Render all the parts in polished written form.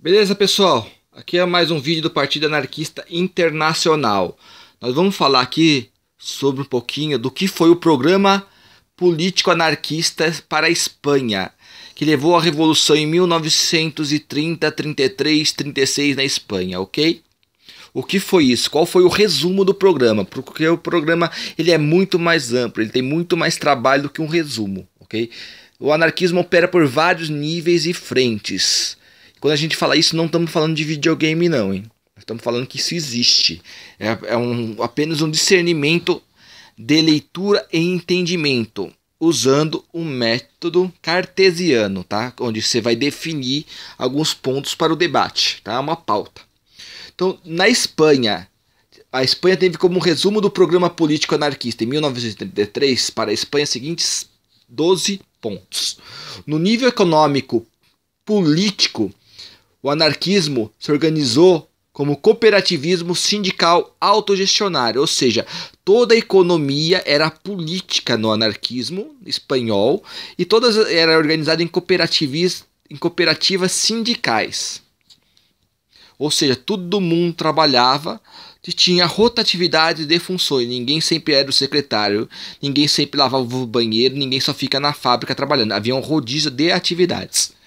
Beleza, pessoal? Aqui é mais um vídeo do Partido Anarquista Internacional. Nós vamos falar aqui sobre um pouquinho do que foi o programa político anarquista para a Espanha, que levou à Revolução em 1930, 33, 36 na Espanha, ok? O que foi isso? Qual foi o resumo do programa? Porque o programa ele é muito mais amplo, ele tem muito mais trabalho do que um resumo, ok? O anarquismo opera por vários níveis e frentes. Quando a gente fala isso, não estamos falando de videogame não, hein? Estamos falando que isso existe. Apenas um discernimento de leitura e entendimento, usando um método cartesiano, tá? Onde você vai definir alguns pontos para o debate, tá? Uma pauta. Então, na Espanha, a Espanha teve como resumo do programa político anarquista em 1933 para a Espanha seguintes 12 pontos. No nível econômico político, o anarquismo se organizou como cooperativismo sindical autogestionário, ou seja, toda a economia era política no anarquismo espanhol e todas era organizada em cooperativas sindicais. Ou seja, todo mundo trabalhava e tinha rotatividade de funções. Ninguém sempre era o secretário, ninguém sempre lavava o banheiro, ninguém só fica na fábrica trabalhando. Havia um rodízio de atividades.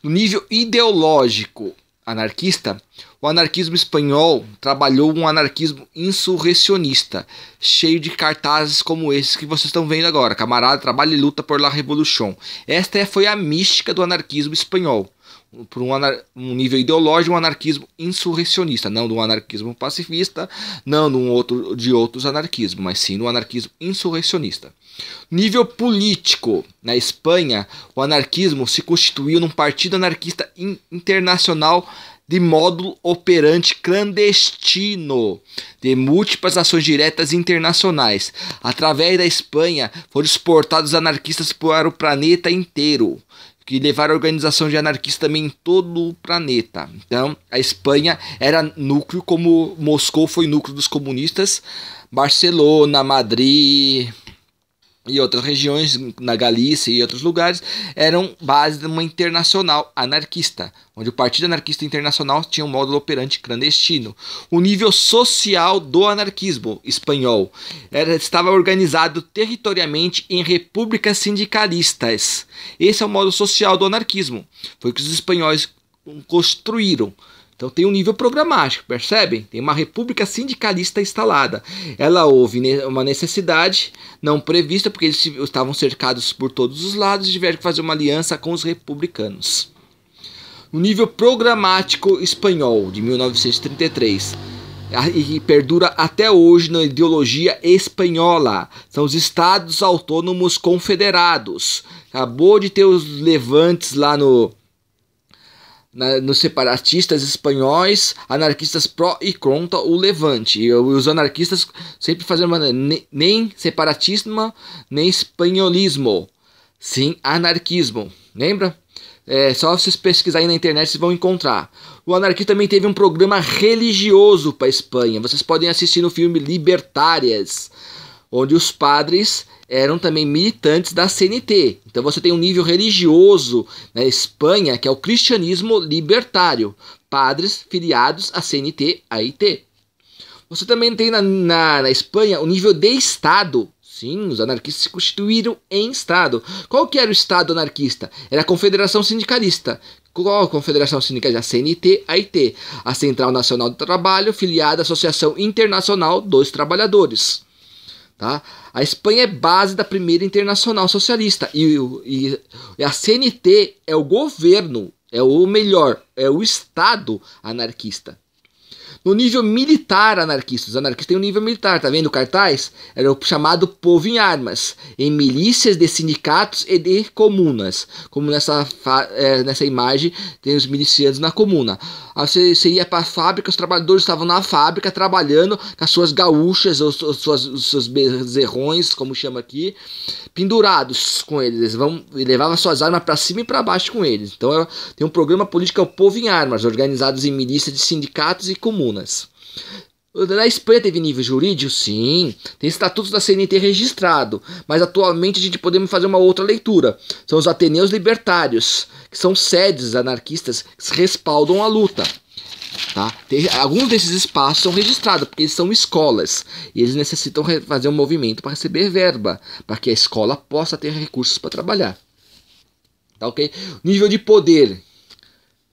No nível ideológico anarquista, o anarquismo espanhol trabalhou um anarquismo insurrecionista, cheio de cartazes como esses que vocês estão vendo agora. Camarada, trabalha e luta por la revolución. Esta foi a mística do anarquismo espanhol. Por um nível ideológico, um anarquismo insurrecionista, não de um anarquismo pacifista, não de outros anarquismos, mas sim do anarquismo insurrecionista. Nível político, na Espanha, o anarquismo se constituiu num partido anarquista internacional de módulo operante clandestino, de múltiplas ações diretas internacionais. Através da Espanha, foram exportados anarquistas para o planeta inteiro, que levaram a organização de anarquistas também em todo o planeta. Então, a Espanha era núcleo, como Moscou foi núcleo dos comunistas, Barcelona, Madrid e outras regiões, na Galícia e outros lugares, eram base de uma internacional anarquista, onde o Partido Anarquista Internacional tinha um módulo operante clandestino. O nível social do anarquismo espanhol estava organizado territorialmente em repúblicas sindicalistas. Esse é o modo social do anarquismo. Foi o que os espanhóis construíram. Então tem um nível programático, percebem? Tem uma república sindicalista instalada. Ela houve uma necessidade não prevista, porque eles estavam cercados por todos os lados e tiveram que fazer uma aliança com os republicanos. O nível programático espanhol, de 1933, e perdura até hoje na ideologia espanhola, são os Estados Autônomos Confederados. Acabou de ter os levantes lá nos separatistas espanhóis, anarquistas pró e contra o levante. E os anarquistas sempre fazendo nem separatismo, nem espanholismo, sim anarquismo. Lembra? Só vocês pesquisarem na internet vocês vão encontrar. O anarquismo também teve um programa religioso para a Espanha. Vocês podem assistir no filme Libertárias, onde os padres eram também militantes da CNT. Então você tem um nível religioso na Espanha, que é o cristianismo libertário. Padres filiados à CNT, AIT. Você também tem na Espanha o nível de Estado. Sim, os anarquistas se constituíram em Estado. Qual que era o Estado anarquista? Era a Confederação Sindicalista. Qual a Confederação Sindicalista? A CNT, AIT. A Central Nacional do Trabalho, filiada à Associação Internacional dos Trabalhadores. Tá? A Espanha é base da primeira internacional socialista e a CNT é o governo, é o melhor, é o Estado anarquista. No nível militar anarquista, os anarquistas têm um nível militar, tá vendo o cartaz? Era o chamado povo em armas, em milícias de sindicatos e de comunas. Como nessa imagem tem os milicianos na comuna. Você ia para a fábrica, os trabalhadores estavam na fábrica trabalhando com as suas gaúchas, os seus bezerrões, como chama aqui, pendurados com eles. Eles levavam suas armas para cima e para baixo com eles. Então tem um programa político, é o povo em armas, organizados em milícias de sindicatos e comunas. Na Espanha teve nível jurídico? Sim. Tem estatutos da CNT registrado. Mas atualmente a gente podemos fazer uma outra leitura. São os Ateneus Libertários, que são sedes anarquistas que respaldam a luta. Tá? Alguns desses espaços são registrados, porque eles são escolas. E eles necessitam fazer um movimento para receber verba, para que a escola possa ter recursos para trabalhar. Tá, ok? Nível de poder.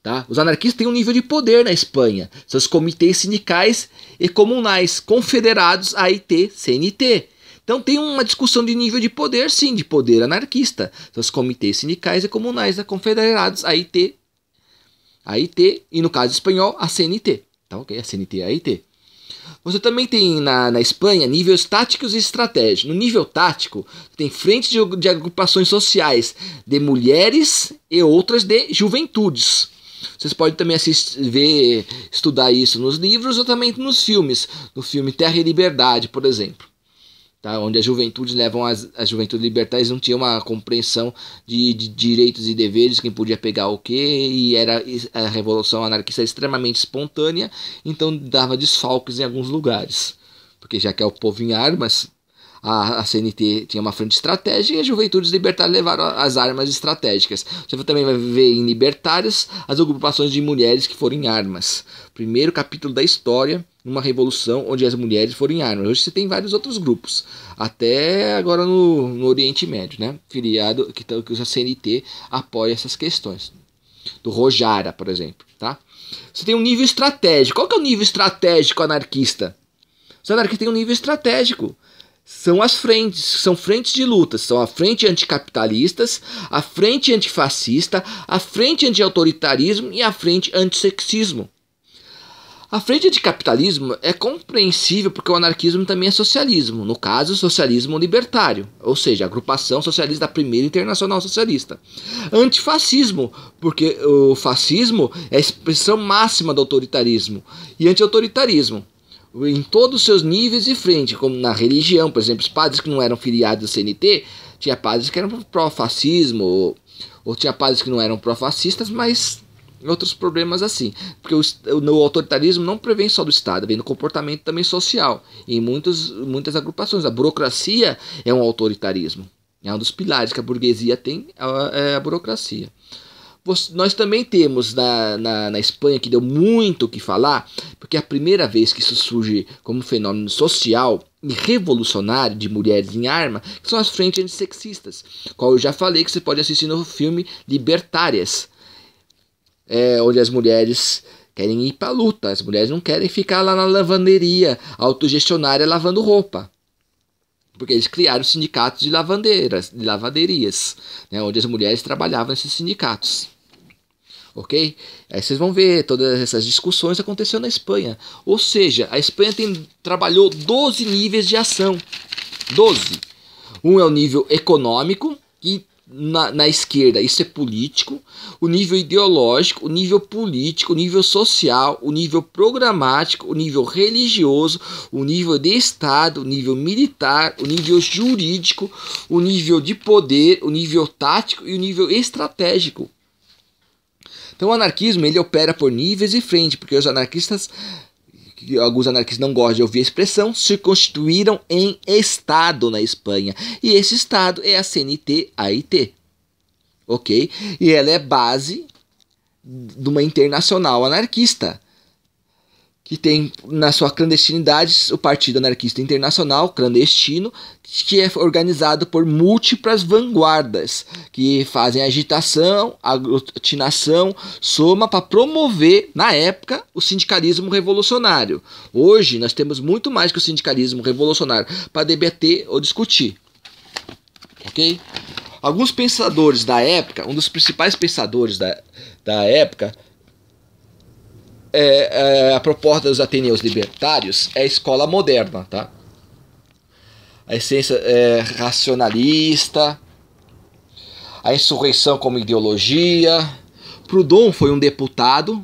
Tá? Os anarquistas têm um nível de poder na Espanha. São os comitês sindicais e comunais, confederados AIT, CNT. Então tem uma discussão de nível de poder, sim, de poder anarquista. São os comitês sindicais e comunais confederados AIT, e no caso espanhol, a CNT. Tá, ok? A CNT e a AIT. Você também tem na Espanha níveis táticos e estratégicos. No nível tático, tem frentes de agrupações sociais de mulheres e outras de juventudes. Vocês podem também estudar isso nos livros ou também nos filmes. No filme Terra e Liberdade, por exemplo. Tá? Onde as juventudes levam as juventudes libertárias não tinham uma compreensão de direitos e deveres, quem podia pegar o quê, e a revolução anarquista era extremamente espontânea, então dava desfalques em alguns lugares. Porque já que é o povo em armas, a CNT tinha uma frente estratégica e as juventudes libertárias levaram as armas estratégicas. Você também vai ver em Libertários as agrupações de mulheres que foram em armas. Primeiro capítulo da história, uma revolução onde as mulheres foram em armas. Hoje você tem vários outros grupos, até agora no Oriente Médio, né? Filiado que a CNT apoia essas questões. Do Rojava, por exemplo, tá? Você tem um nível estratégico. Qual que é o nível estratégico anarquista? Os anarquistas têm um nível estratégico. São as frentes, são frentes de lutas, são a frente anticapitalistas, a frente antifascista, a frente anti-autoritarismo e a frente antissexismo. A frente anticapitalismo é compreensível porque o anarquismo também é socialismo, no caso, socialismo libertário, ou seja, a agrupação socialista da primeira internacional socialista. Antifascismo, porque o fascismo é a expressão máxima do autoritarismo, e anti-autoritarismo em todos os seus níveis e frente, como na religião, por exemplo, os padres que não eram filiados ao CNT, tinha padres que eram pró-fascismo, ou tinha padres que não eram pró-fascistas, mas outros problemas assim, porque o autoritarismo não provém só do Estado, vem do comportamento também social, em muitas agrupações. A burocracia é um autoritarismo, é um dos pilares que a burguesia tem, é a burocracia. Nós também temos na Espanha, que deu muito o que falar, porque é a primeira vez que isso surge como fenômeno social e revolucionário de mulheres em arma, que são as frentes antissexistas, qual eu já falei que você pode assistir no filme Libertárias, onde as mulheres querem ir para a luta, as mulheres não querem ficar lá na lavanderia autogestionária lavando roupa. Porque eles criaram sindicatos de lavanderias, né, onde as mulheres trabalhavam nesses sindicatos. Ok? Aí vocês vão ver todas essas discussões acontecendo na Espanha. Ou seja, a Espanha trabalhou 12 níveis de ação. 12. Um é o nível econômico, que na esquerda isso é político. O nível ideológico, o nível político, o nível social, o nível programático, o nível religioso, o nível de Estado, o nível militar, o nível jurídico, o nível de poder, o nível tático e o nível estratégico. Então o anarquismo ele opera por níveis e frente, porque os anarquistas, alguns anarquistas não gostam de ouvir a expressão, se constituíram em Estado na Espanha. E esse Estado é a CNT-AIT. Ok? E ela é base de uma internacional anarquista, que tem na sua clandestinidade o Partido Anarquista Internacional, clandestino, que é organizado por múltiplas vanguardas, que fazem agitação, aglutinação, soma para promover, na época, o sindicalismo revolucionário. Hoje, nós temos muito mais que o sindicalismo revolucionário para debater ou discutir. Ok? Alguns pensadores da época, um dos principais pensadores da época, a proposta dos ateneus libertários é a escola moderna, tá? A essência é racionalista, a insurreição como ideologia. Proudhon foi um deputado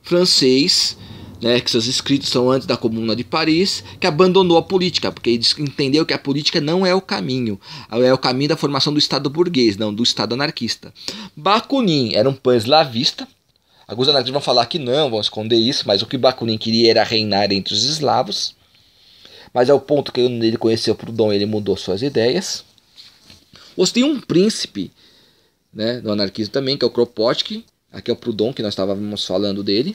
francês, né, que seus escritos são antes da Comuna de Paris, que abandonou a política, porque ele entendeu que a política não é o caminho da formação do Estado burguês, não, do Estado anarquista. Bakunin era um pan-eslavista, Alguns anarquistas vão falar que não, vão esconder isso, mas o que Bakunin queria era reinar entre os eslavos. Mas ao ponto que ele conheceu Proudhon, ele mudou suas ideias. Você tem um príncipe, né, do anarquismo também, que é o Kropotkin. Aqui é o Proudhon, que nós estávamos falando dele.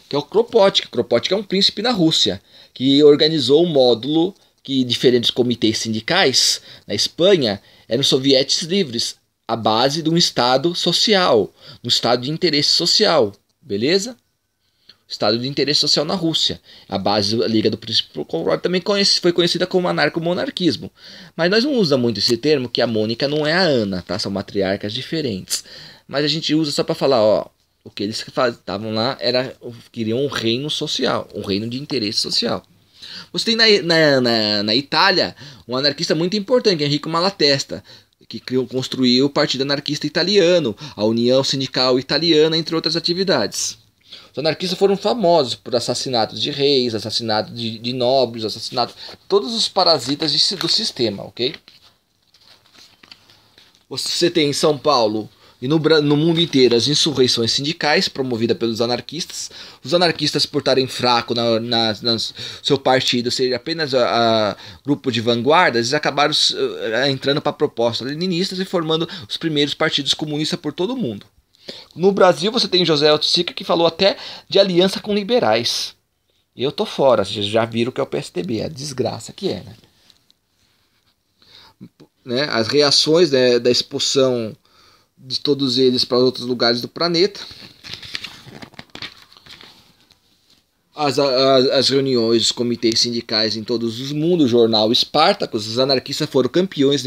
Que é o Kropotkin. Kropotkin é um príncipe na Rússia, que organizou um módulo que diferentes comitês sindicais na Espanha eram sovietes livres, a base de um Estado social, um Estado de interesse social, beleza? Estado de interesse social na Rússia. A base da Liga do Príncipe Kropotkin também foi conhecida como anarco-monarquismo. Mas nós não usamos muito esse termo, que a Mônica não é a Ana, tá? São matriarcas diferentes. Mas a gente usa só para falar, ó, o que eles estavam lá queriam um reino social, um reino de interesse social. Você tem na Itália um anarquista muito importante, que é Enrico Malatesta, que construiu o Partido Anarquista Italiano, a União Sindical Italiana, entre outras atividades. Os anarquistas foram famosos por assassinatos de reis, assassinatos de nobres, assassinatos de todos os parasitas do sistema, ok? Você tem em São Paulo e no mundo inteiro as insurreições sindicais promovidas pelos anarquistas. Os anarquistas, por estarem fracos no seu partido, ser apenas grupo de vanguarda, eles acabaram entrando para propostas leninistas e formando os primeiros partidos comunistas por todo o mundo. No Brasil você tem José Oiticica, que falou até de aliança com liberais. Eu tô fora, vocês já viram que é o PSDB, a desgraça que é, né? As reações, né, da expulsão de todos eles para outros lugares do planeta. As reuniões dos comitês sindicais em todos os mundos, o jornal Spartacus, os anarquistas foram campeões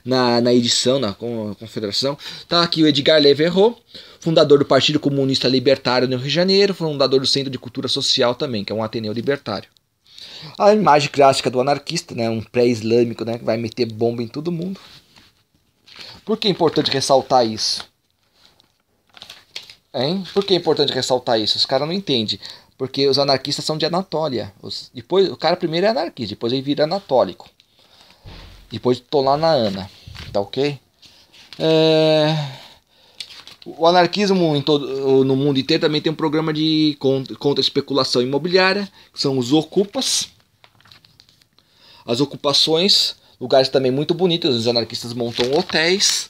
na edição, na confederação. Tá aqui o Edgar Leverot, fundador do Partido Comunista Libertário no Rio de Janeiro, fundador do Centro de Cultura Social também, que é um ateneu libertário. A imagem clássica do anarquista, né, um pré-islâmico, né, que vai meter bomba em todo mundo. Por que é importante ressaltar isso? Hein? Por que é importante ressaltar isso? Os caras não entendem. Porque os anarquistas são de Anatólia. Depois, o cara primeiro é anarquista, depois ele vira anatólico. Depois tô lá na Ana. Tá ok? O anarquismo no mundo inteiro também tem um programa de contra a especulação imobiliária, que são os ocupas. As ocupações, lugares também muito bonitos, os anarquistas montam hotéis.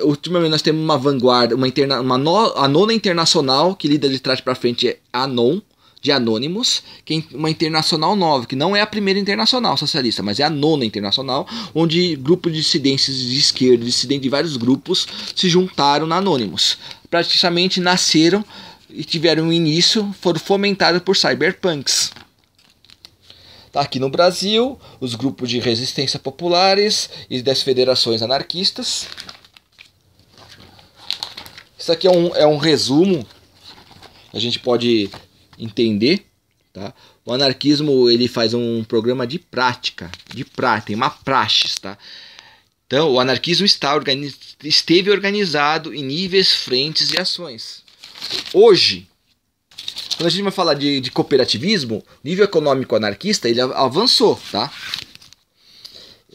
Ultimamente nós temos uma vanguarda, a nona internacional, que lida de trás para frente é ANON, de Anônimos, que é uma internacional nova, que não é a primeira internacional socialista, mas é a nona internacional, onde grupos de dissidentes de esquerda, dissidentes de vários grupos, se juntaram na Anônimos. Praticamente nasceram e tiveram um início, foram fomentados por cyberpunks. Tá aqui no Brasil, os grupos de resistência populares e das federações anarquistas. Isso aqui é um resumo que a gente pode entender, tá? O anarquismo, ele faz um programa de prática, tem uma praxis, tá? Então, o anarquismo esteve organizado em níveis, frentes e ações. Hoje, quando a gente vai falar de cooperativismo, o nível econômico anarquista ele avançou, tá?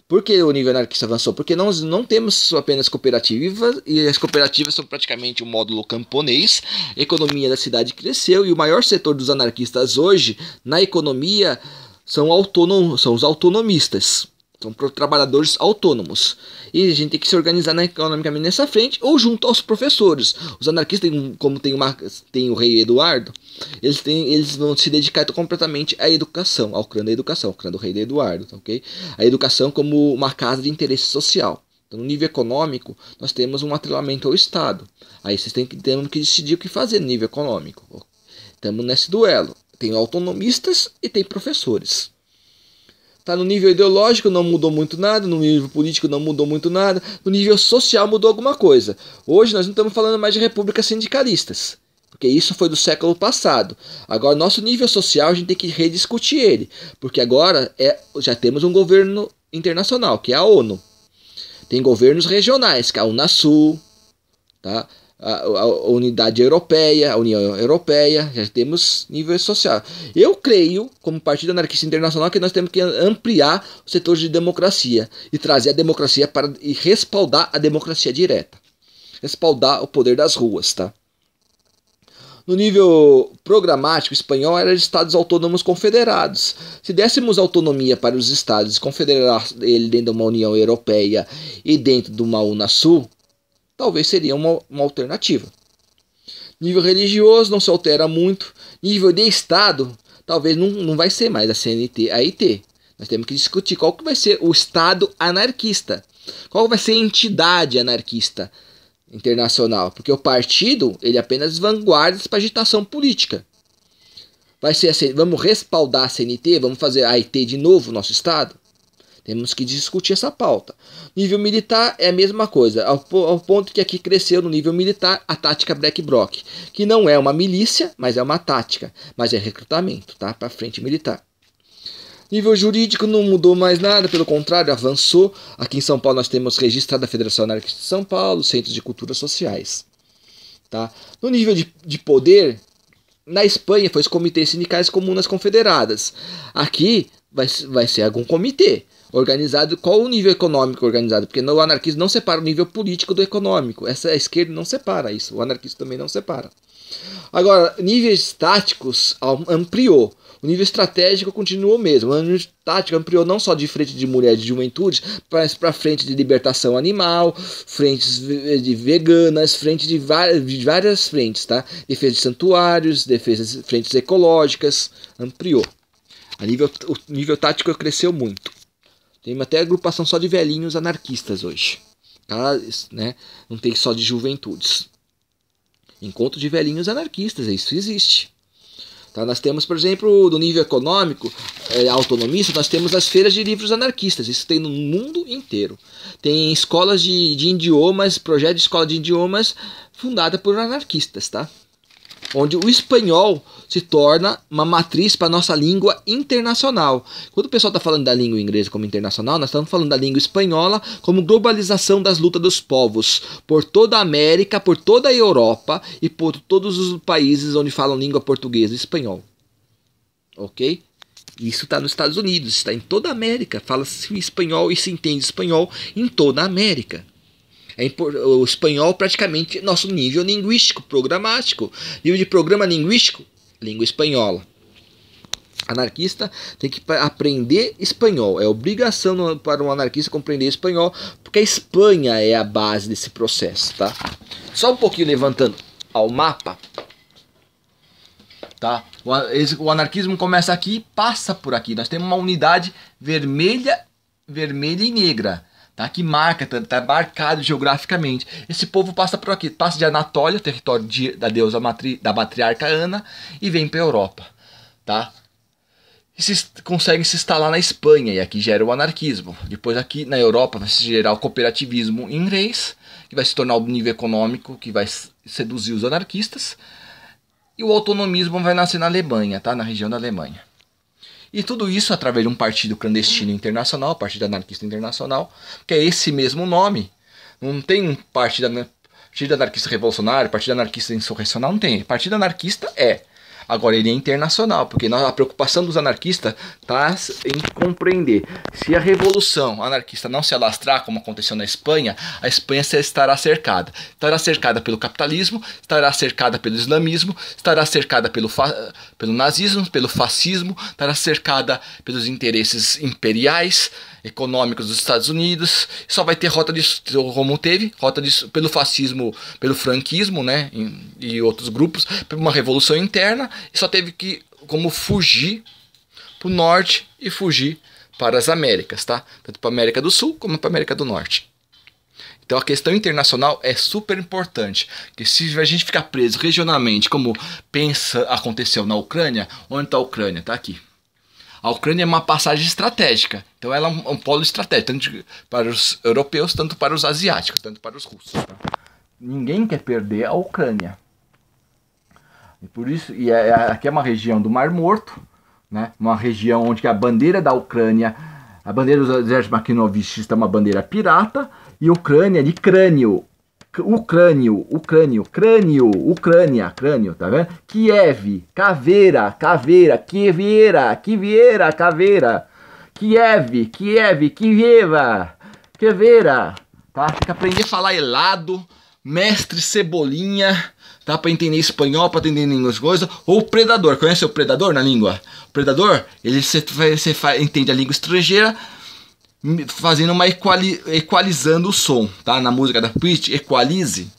Por que o nível anarquista avançou? Porque nós não temos apenas cooperativas, e as cooperativas são praticamente um módulo camponês, a economia da cidade cresceu, e o maior setor dos anarquistas hoje, na economia, são os autonomistas. São trabalhadores autônomos. E a gente tem que se organizar economicamente nessa frente ou junto aos professores. Os anarquistas, como tem o rei Eduardo, eles vão se dedicar completamente à educação, ao clã da educação, o clã do rei Eduardo, tá, ok? A educação como uma casa de interesse social. Então, no nível econômico, nós temos um atrelamento ao Estado. Aí vocês temos que decidir o que fazer no nível econômico. Estamos nesse duelo. Tem autonomistas e tem professores. Tá, no nível ideológico não mudou muito nada, no nível político não mudou muito nada, no nível social mudou alguma coisa. Hoje nós não estamos falando mais de repúblicas sindicalistas, porque isso foi do século passado. Agora, nosso nível social a gente tem que rediscutir ele, porque agora já temos um governo internacional, que é a ONU. Tem governos regionais, que é a Unasul, tá? A unidade europeia, a União Europeia, já temos nível social. Eu creio, como Partido Anarquista Internacional, que nós temos que ampliar o setor de democracia e trazer a democracia e respaldar a democracia direta. respaldar o poder das ruas, tá? No nível programático, o espanhol era de estados autônomos confederados. Se dessemos autonomia para os estados e confederar ele dentro de uma União Europeia e dentro de uma Unasul, talvez seria uma alternativa. Nível religioso não se altera muito. Nível de estado, talvez não vai ser mais a CNT, a IT. Nós temos que discutir qual que vai ser o estado anarquista. Qual vai ser a entidade anarquista internacional, porque o partido ele é apenas vanguardas para agitação política. Vai ser assim, vamos respaldar a CNT, vamos fazer a IT de novo, nosso estado? Temos que discutir essa pauta. Nível militar é a mesma coisa, ao ponto que aqui cresceu no nível militar a tática Black Bloc, que não é uma milícia, mas é uma tática, mas é recrutamento, tá? Para frente militar. Nível jurídico não mudou mais nada, pelo contrário, avançou. Aqui em São Paulo nós temos registrado a Federação Anarquista de São Paulo, Centros de Culturas Sociais. Tá? No nível de poder, na Espanha foi os comitês sindicais comunas confederadas. Aqui vai ser algum comitê organizado. Qual o nível econômico organizado? Porque o anarquismo não separa o nível político do econômico. Essa esquerda não separa isso, o anarquismo também não separa. Agora, níveis táticos ampliou. O nível estratégico continuou mesmo. O nível tático ampliou não só de frente de mulheres de juventude, mas para frente de libertação animal, frentes de veganas, frente de várias frentes, tá? Defesa de santuários, defesa de frentes ecológicas, ampliou. O nível tático cresceu muito. Tem até agrupação só de velhinhos anarquistas hoje. Tá? Né? Não tem só de juventudes. Encontro de velhinhos anarquistas, isso existe. Tá? Nós temos, por exemplo, do nível econômico, autonomista, nós temos as feiras de livros anarquistas. Isso tem no mundo inteiro. Tem escolas de idiomas, projeto de escola de idiomas fundada por anarquistas, tá? Onde o espanhol se torna uma matriz para a nossa língua internacional. Quando o pessoal está falando da língua inglesa como internacional, nós estamos falando da língua espanhola como globalização das lutas dos povos por toda a América, por toda a Europa e por todos os países onde falam língua portuguesa e espanhol. Ok? Isso está nos Estados Unidos, está em toda a América. Fala-se espanhol e se entende espanhol em toda a América. O espanhol praticamente nosso nível linguístico, programático. Nível de programa linguístico, língua espanhola. Anarquista tem que aprender espanhol. É obrigação para um anarquista compreender espanhol, porque a Espanha é a base desse processo, tá? Só um pouquinho levantando ao mapa. Tá? O anarquismo começa aqui e passa por aqui. Nós temos uma unidade vermelha e negra. Tá, que marca, tá marcado geograficamente. Esse povo passa por aqui, passa de Anatólia, território da deusa da matriarca Ana, e vem para a Europa. Tá? E consegue se instalar na Espanha, e aqui gera o anarquismo. Depois aqui na Europa vai se gerar o cooperativismo em reis, que vai se tornar o nível econômico, que vai seduzir os anarquistas. E o autonomismo vai nascer na Alemanha, tá? Na região da Alemanha. E tudo isso através de um partido clandestino internacional, Partido Anarquista Internacional, que é esse mesmo nome. Não tem um partido anarquista revolucionário, partido anarquista insurrecional, não tem. Partido anarquista é. Agora ele é internacional, porque a preocupação dos anarquistas está em compreender. Se a revolução anarquista não se alastrar, como aconteceu na Espanha, a Espanha estará cercada. Estará cercada pelo capitalismo, estará cercada pelo islamismo, estará cercada pelo nazismo, pelo fascismo, estará cercada pelos interesses imperiais, econômicos dos Estados Unidos. Só vai ter como teve, pelo fascismo, pelo franquismo, né, e outros grupos, por uma revolução interna, e só teve como fugir para o norte e fugir para as Américas, tá? Tanto para a América do Sul como para a América do Norte. Então a questão internacional é super importante, porque se a gente ficar preso regionalmente, como aconteceu na Ucrânia, onde está a Ucrânia? Está aqui. A Ucrânia é uma passagem estratégica, então ela é um polo estratégico, tanto para os europeus, tanto para os asiáticos, tanto para os russos. Tá? Ninguém quer perder a Ucrânia. E por isso, aqui é uma região do Mar Morto, né? Uma região onde a bandeira da Ucrânia, a bandeira do exército maquinovista é uma bandeira pirata, e Ucrânia de crânio. Ucrânia, tá vendo? Kiev, caveira, Kiviera, caveira. Kiev, caveira, tá? Tem que aprender a falar helado, Mestre Cebolinha, tá? Para entender espanhol, para entender inglês, coisa. Ou Predador, conhece o Predador na língua? O Predador, ele entende a língua estrangeira, fazendo uma equalizando o som, tá? Na música da Pitty, equalize.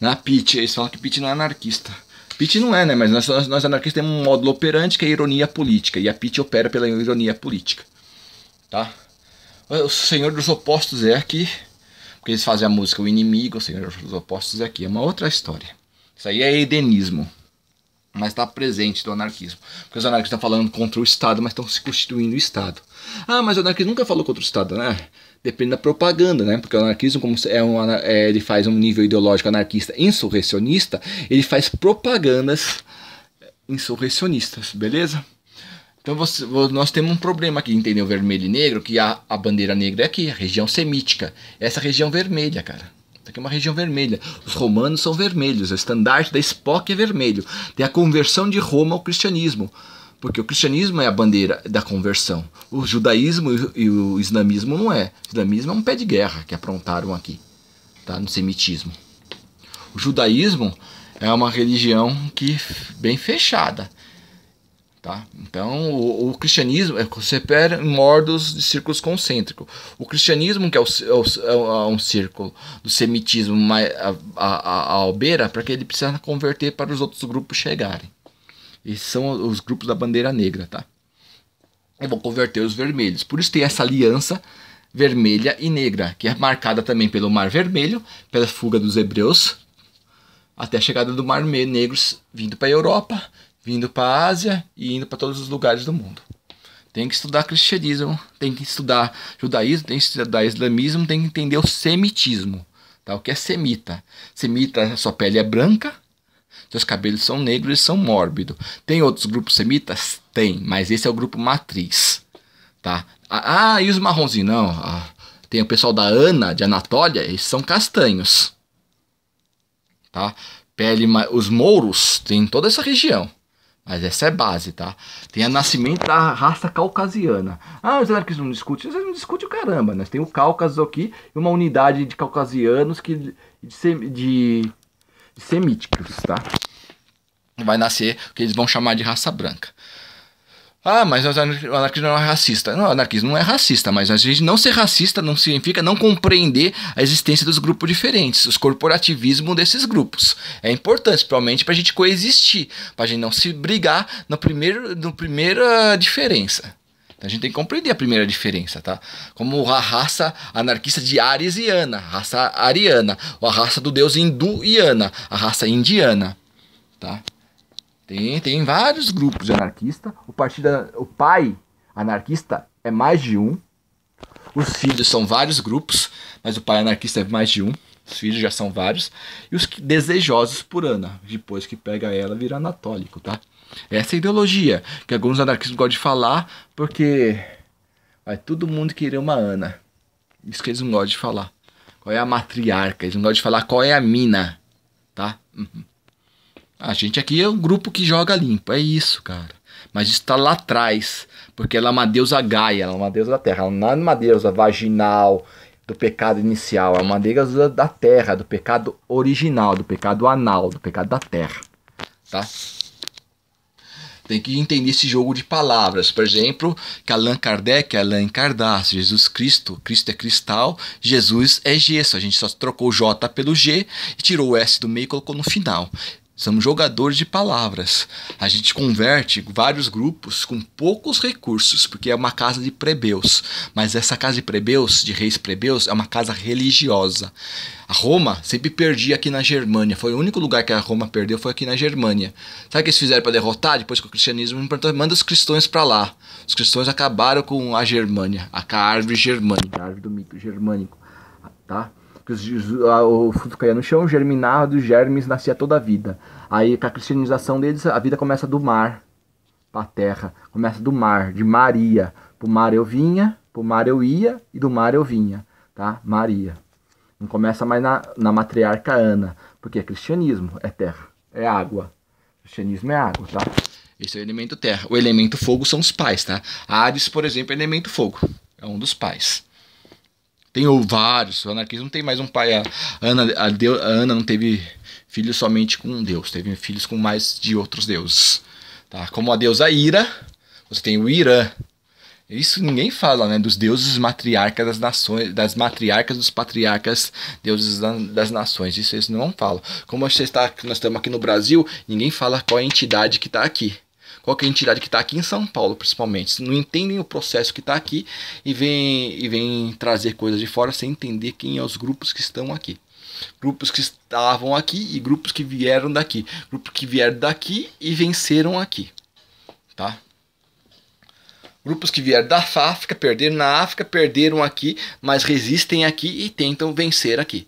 Na Pitty, eles falam que Pitty não é anarquista. Pitty não é, né? Mas nós anarquistas temos um módulo operante que é a ironia política. E a Pitty opera pela ironia política, tá? O Senhor dos Opostos é aqui. Porque eles fazem a música O Inimigo, O Senhor dos Opostos é aqui. É uma outra história. Isso aí é edenismo. Mas está presente do anarquismo. Porque os anarquistas estão falando contra o Estado, mas estão se constituindo o Estado. Ah, mas o anarquismo nunca falou contra o Estado, né? Depende da propaganda, né? Porque o anarquismo, como ele faz um nível ideológico anarquista insurrecionista, ele faz propagandas insurrecionistas, beleza? Então nós temos um problema aqui, entendeu? Vermelho e negro, que a bandeira negra é aqui, a região semítica. Essa região vermelha, cara. Isso aqui é uma região vermelha. Os romanos são vermelhos, o estandarte da Spock é vermelho. Tem a conversão de Roma ao cristianismo. Porque o cristianismo é a bandeira da conversão. O judaísmo e o islamismo não é. O islamismo é um pé de guerra que aprontaram aqui, tá? No semitismo. O judaísmo é uma religião bem fechada, tá? Então o cristianismo você pega em mordos de círculos concêntricos. O cristianismo, que é um círculo do semitismo a albeira, para que ele precisa converter para os outros grupos chegarem. Esses são os grupos da bandeira negra, tá? E vão converter os vermelhos. Por isso tem essa aliança vermelha e negra, que é marcada também pelo Mar Vermelho, pela fuga dos hebreus, até a chegada do Mar Negro, vindo para a Europa, vindo para a Ásia e indo para todos os lugares do mundo. Tem que estudar cristianismo, tem que estudar judaísmo, tem que estudar islamismo, tem que entender o semitismo, tá? O que é semita? Semita, sua pele é branca, seus cabelos são negros e são mórbidos. Tem outros grupos semitas? Tem, mas esse é o grupo matriz, tá? Ah, e os marronzinhos? Não. Tem o pessoal da Ana, de Anatólia, eles são castanhos, tá? Os mouros tem toda essa região, mas essa é base, tá? Tem o nascimento da raça caucasiana. Ah, os anarquistas não discutem. Vocês não discutem o caramba. Nós temos o Cáucaso aqui e uma unidade de caucasianos de semíticos, tá? Vai nascer o que eles vão chamar de raça branca. Ah, mas o anarquismo não é racista. Não, o anarquismo não é racista, mas a gente não ser racista não significa não compreender a existência dos grupos diferentes, os corporativismos desses grupos. É importante, principalmente, para a gente coexistir, para a gente não se brigar na primeira diferença. Então a gente tem que compreender a primeira diferença, tá? Como a raça anarquista de Ares e Ana, a raça ariana, ou a raça do deus hindu e Ana, a raça indiana, tá? Tem vários grupos de anarquista. O pai anarquista é mais de um. Os filhos são vários grupos, mas o pai anarquista é mais de um. Os filhos já são vários. E os desejosos por Ana, depois que pega ela, vira anatólico, tá? Essa é a ideologia que alguns anarquistas gostam de falar, porque vai todo mundo querer uma Ana. Isso que eles não gostam de falar. Qual é a matriarca? Eles não gostam de falar qual é a mina, tá? A gente aqui é um grupo que joga limpo, é isso, cara. Mas isso tá lá atrás, porque ela é uma deusa Gaia, ela é uma deusa da terra. Ela não é uma deusa vaginal do pecado inicial, é uma deusa da terra, do pecado original, do pecado anal, do pecado da terra, tá? Tem que entender esse jogo de palavras. Por exemplo, que Allan Kardec é Allan Kardassi, Jesus Cristo, Cristo é cristal, Jesus é gesso. A gente só trocou o J pelo G e tirou o S do meio e colocou no final. Somos jogadores de palavras. A gente converte vários grupos com poucos recursos, porque é uma casa de plebeus. Mas essa casa de plebeus, de reis plebeus, é uma casa religiosa. A Roma sempre perdia aqui na Germânia. Foi o único lugar que a Roma perdeu, foi aqui na Germânia. Sabe o que eles fizeram para derrotar? Depois que o cristianismo manda os cristãos para lá. Os cristãos acabaram com a Germânia, a árvore germânica, a árvore do mito germânico, tá? O fruto caía no chão, germinava, dos germes nascia toda a vida. Aí com a cristianização deles, a vida começa do mar para a terra. Começa do mar, de Maria. Pro mar eu vinha, pro mar eu ia e do mar eu vinha, tá? Maria. Não começa mais na matriarca Ana, porque é cristianismo, é terra, é água. Cristianismo é água, tá? Esse é o elemento terra. O elemento fogo são os pais, tá? Ares, por exemplo, é elemento fogo. É um dos pais. Tem vários. O anarquismo não tem mais um pai. A Ana não teve filhos somente com um deus. Teve filhos com mais de outros deuses. Tá? Como a deusa Ira, você tem o Irã. Isso ninguém fala, né? Dos deuses matriarcas das nações, das matriarcas dos patriarcas, deuses das nações. Isso eles não falam. Como nós estamos aqui no Brasil, ninguém fala qual é a entidade que está aqui. Qual que é a entidade que está aqui em São Paulo, principalmente. Não entendem o processo que está aqui e vem trazer coisas de fora sem entender quem são os grupos que estão aqui. Grupos que estavam aqui e grupos que vieram daqui. Grupos que vieram daqui e venceram aqui. Tá? Grupos que vieram da África, perderam na África, perderam aqui, mas resistem aqui e tentam vencer aqui.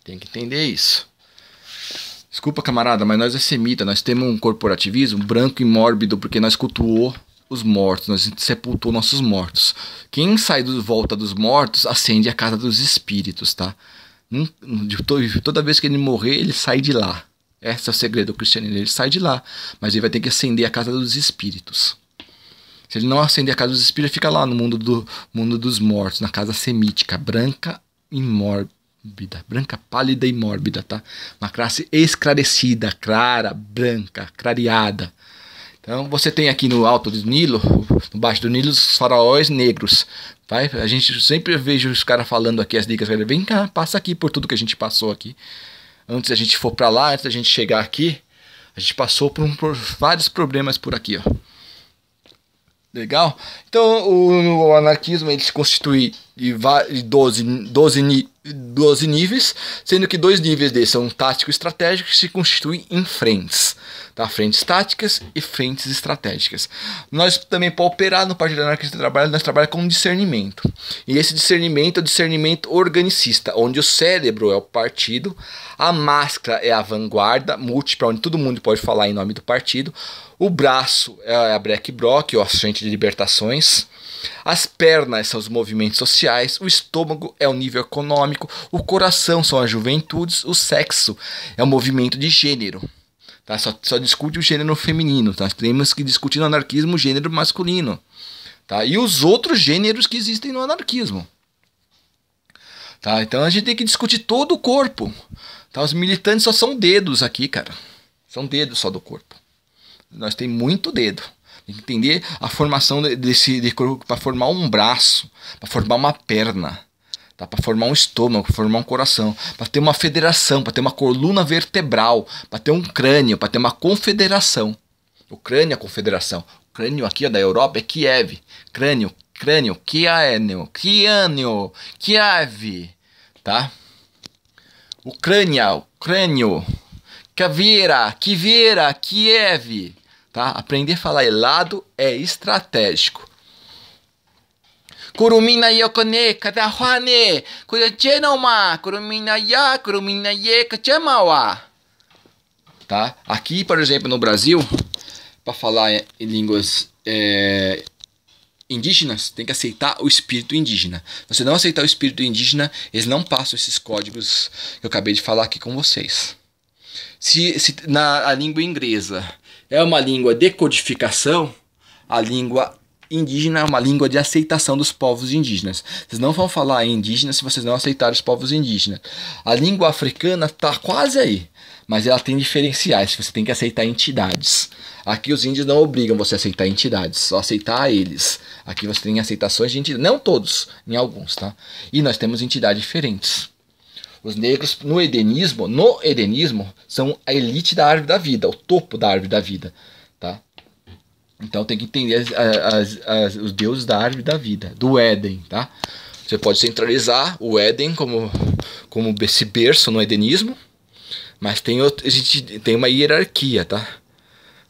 Tem que entender isso. Desculpa, camarada, mas nós é semita, nós temos um corporativismo branco e mórbido porque nós cultuou os mortos, nós sepultou nossos mortos. Quem sai de volta dos mortos acende a casa dos espíritos, tá? Toda vez que ele morrer, ele sai de lá. Esse é o segredo do cristianismo, ele sai de lá, mas ele vai ter que acender a casa dos espíritos. Se ele não acender a casa dos espíritos, fica lá no mundo dos mortos, na casa semítica, branca e mórbida, branca, pálida e mórbida, tá? Uma classe esclarecida, clara, branca, clareada. Então você tem aqui no alto do Nilo, no baixo do Nilo, os faraós negros. Vai? A gente sempre vejo os caras falando aqui as dicas, vem cá, passa aqui por tudo que a gente passou aqui. Antes a gente for para lá, antes da gente chegar aqui, a gente passou por vários problemas por aqui, ó. Legal? Então o anarquismo ele se constitui de 12 níveis, sendo que 2 níveis desses são tático e estratégico, que se constituem em frentes. Tá? Frentes táticas e frentes estratégicas. Nós também, para operar no Partido Anarquista nós trabalhamos com discernimento. E esse discernimento é o discernimento organicista, onde o cérebro é o partido, a máscara é a vanguarda múltipla, onde todo mundo pode falar em nome do partido, o braço é a Breck Brock, ou a Frente de Libertações, as pernas são os movimentos sociais, o estômago é o nível econômico, o coração são as juventudes, o sexo é o movimento de gênero. Tá? Só discute o gênero feminino, tá? Temos que discutir no anarquismo o gênero masculino. Tá? E os outros gêneros que existem no anarquismo. Tá? Então a gente tem que discutir todo o corpo. Tá? Os militantes só são dedos aqui, cara. São dedos só do corpo. Nós temos muito dedo. Tem que entender a formação desse corpo para formar um braço, para formar uma perna, tá? Para formar um estômago, para formar um coração, para ter uma federação, para ter uma coluna vertebral, para ter um crânio, para ter uma confederação. O crânio é a confederação. O crânio aqui ó, da Europa é Kiev. Crânio, Kiev, tá? O crânio, Caveira, Kiev. Tá? Aprender a falar helado é estratégico. Kurumina yokone kadahwane kuyajenoma kurumina ye kachamawa. Tá? Aqui, por exemplo, no Brasil, para falar em línguas indígenas, tem que aceitar o espírito indígena. Se você não aceitar o espírito indígena, eles não passam esses códigos que eu acabei de falar aqui com vocês. Se a língua inglesa é uma língua de codificação, a língua indígena é uma língua de aceitação dos povos indígenas. Vocês não vão falar em indígena se vocês não aceitarem os povos indígenas. A língua africana está quase aí, mas ela tem diferenciais, você tem que aceitar entidades. Aqui os índios não obrigam você a aceitar entidades, só aceitar eles. Aqui você tem aceitações de entidades, não todos, em alguns, tá? E nós temos entidades diferentes. Os negros no hedenismo são a elite da árvore da vida, o topo da árvore da vida, tá? Então tem que entender os deuses da árvore da vida, do Éden, tá? Você pode centralizar o Éden como esse berço no hedenismo, mas a gente tem uma hierarquia, tá?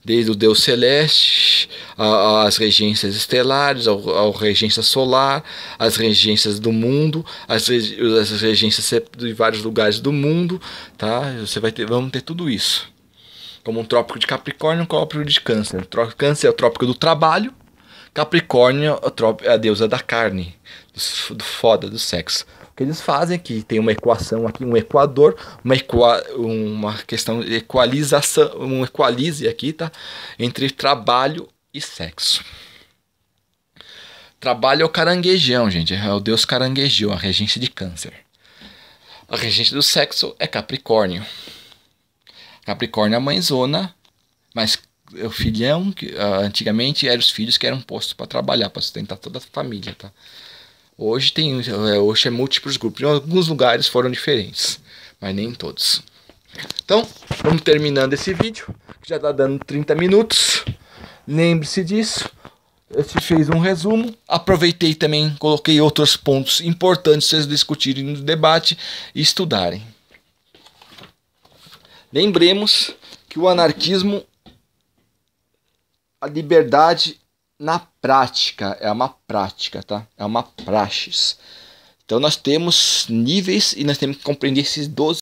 Desde o Deus Celeste, as regências estelares, a regência solar, as regências do mundo, as regências de vários lugares do mundo, tá? Vamos ter tudo isso. Como um trópico de Capricórnio e um trópico de Câncer. Câncer é o trópico do trabalho, Capricórnio é a deusa da carne, do sexo. O que eles fazem é que tem uma equação aqui, um equador, uma questão de equalização, um equalize aqui, tá? Entre trabalho e sexo. Trabalho é o caranguejão, gente. É o deus caranguejão, a regência de Câncer. A regência do sexo é Capricórnio. Capricórnio é a mãezona, mas o filhão, antigamente eram os filhos que eram postos para trabalhar, para sustentar toda a família, tá? Hoje é múltiplos grupos. Em alguns lugares foram diferentes, mas nem em todos. Então, vamos terminando esse vídeo, que já está dando 30 minutos. Lembre-se disso. Eu te fiz um resumo. Aproveitei também, coloquei outros pontos importantes para vocês discutirem no debate e estudarem. Lembremos que o anarquismo, a liberdade na prática, é uma prática, tá? É uma praxis. Então nós temos níveis e nós temos que compreender esses 12